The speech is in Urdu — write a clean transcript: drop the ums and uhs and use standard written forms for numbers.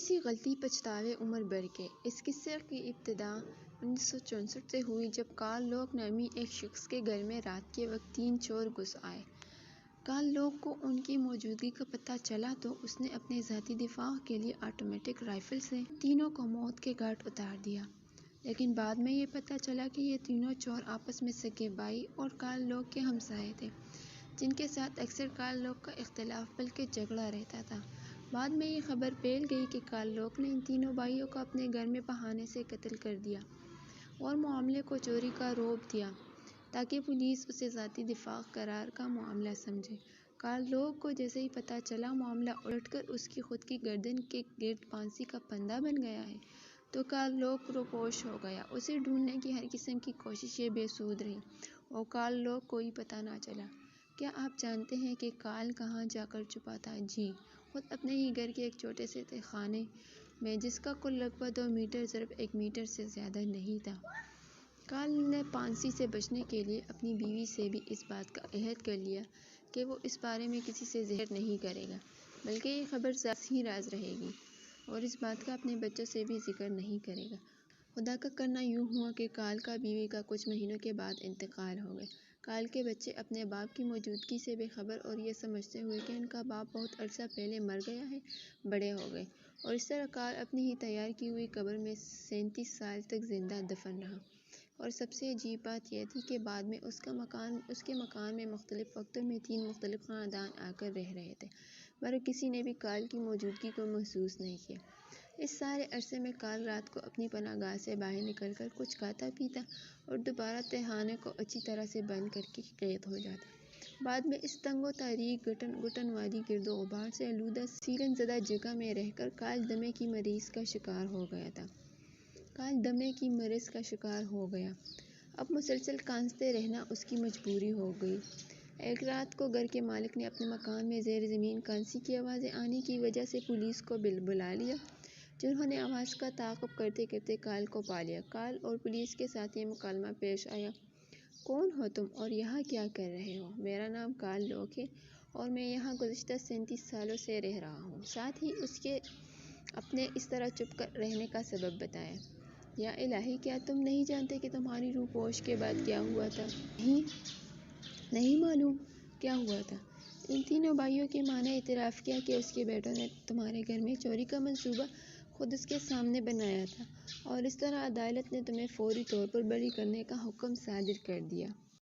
سی غلطی پچھتاوے عمر بھر کے۔ اس قصے کی ابتدا 1964 سے ہوئی جب کارل لوک نامی ایک شخص کے گھر میں رات کے وقت 3 چور گھس آئے۔ کارل لوک کو ان کی موجودگی کا پتہ چلا تو اس نے اپنے ذاتی دفاع کے لیے آٹومیٹک رائفل سے تینوں کو موت کے گھاٹ اتار دیا، لیکن بعد میں یہ پتہ چلا کہ یہ تینوں چور آپس میں سگے بھائی اور کارل لوک کے ہمسائے تھے، جن کے ساتھ اکثر کارل لوک کا اختلاف بلکہ جھگڑا رہتا تھا۔ بعد میں یہ خبر پھیل گئی کہ کارل لوک نے ان تینوں بھائیوں کو اپنے گھر میں بہانے سے قتل کر دیا اور معاملے کو چوری کا روپ دیا تاکہ پولیس اسے ذاتی دفاع قرار کا معاملہ سمجھے۔ کارل لوک کو جیسے ہی پتہ چلا معاملہ الٹ کر اس کی خود کی گردن کے گرد پھانسی کا پھندا بن گیا ہے تو کارل لوک روپوش ہو گیا۔ اسے ڈھونڈنے کی ہر قسم کی کوششیں بے سود رہیں اور کارل لوک کوئی پتہ نہ چلا۔ کیا آپ جانتے ہیں کہ کارل کہاں جا کر چھپا تھا؟ جی، خود اپنے ہی گھر کے ایک چھوٹے سے تہہ خانے میں، جس کا کل لگ بھگ 2 میٹر ضرب 1 میٹر سے زیادہ نہیں تھا۔ کارل نے پھانسی سے بچنے کے لیے اپنی بیوی سے بھی اس بات کا عہد کر لیا کہ وہ اس بارے میں کسی سے ظاہر نہیں کرے گا، بلکہ یہ خبر راز ہی راز رہے گی اور اس بات کا اپنے بچوں سے بھی ذکر نہیں کرے گا۔ خدا کا کرنا یوں ہوا کہ کارل کا بیوی کا کچھ مہینوں کے بعد انتقال ہو گیا۔ کارل کے بچے اپنے باپ کی موجودگی سے بے خبر اور یہ سمجھتے ہوئے کہ ان کا باپ بہت عرصہ پہلے مر گیا ہے، بڑے ہو گئے، اور اس طرح کارل اپنی ہی تیار کی ہوئی قبر میں 37 سال تک زندہ دفن رہا۔ اور سب سے عجیب بات یہ تھی کہ بعد میں اس کے مکان میں مختلف وقتوں میں 3 مختلف خاندان آ کر رہ رہے تھے، مگر کسی نے بھی کارل کی موجودگی کو محسوس نہیں کیا۔ اس سارے عرصے میں کارل رات کو اپنی پناہ گاہ سے باہر نکل کر کچھ کھاتا پیتا اور دوبارہ تہہ خانے کو اچھی طرح سے بند کر کے قید ہو جاتا۔ بعد میں اس تنگ و تاریک گھٹن والی گرد و غبار سے آلودہ سیلن زدہ جگہ میں رہ کر کارل دمے کی مرض کا شکار ہو گیا۔ اب مسلسل کانپتے رہنا اس کی مجبوری ہو گئی۔ ایک رات کو گھر کے مالک نے اپنے مکان میں زیر زمین کھانسی کی آوازیں آنے کی وجہ سے پولیس کو بلا لیا، جنہوں نے آواز کا تعاقب کرتے کرتے کارل کو پا لیا۔ کارل اور پولیس کے ساتھ یہ مکالمہ پیش آیا: کون ہو تم اور یہاں کیا کر رہے ہو؟ میرا نام کارل لوک ہے اور میں یہاں گزشتہ 37 سالوں سے رہ رہا ہوں۔ ساتھ ہی اس کے اپنے اس طرح چھپ کر رہنے کا سبب بتایا۔ یا الہی، کیا تم نہیں جانتے کہ تمہاری روح پوش کے بعد کیا ہوا تھا؟ نہیں معلوم کیا ہوا تھا؟ ان تینوں بھائیوں کی ماں نے اعتراف کیا کہ اس کے بیٹوں نے تمہارے گھر میں چوری کا منصوبہ خود اس کے سامنے بنایا تھا اور اس طرح عدالت نے تمہیں فوری طور پر بری کرنے کا حکم صادر کر دیا۔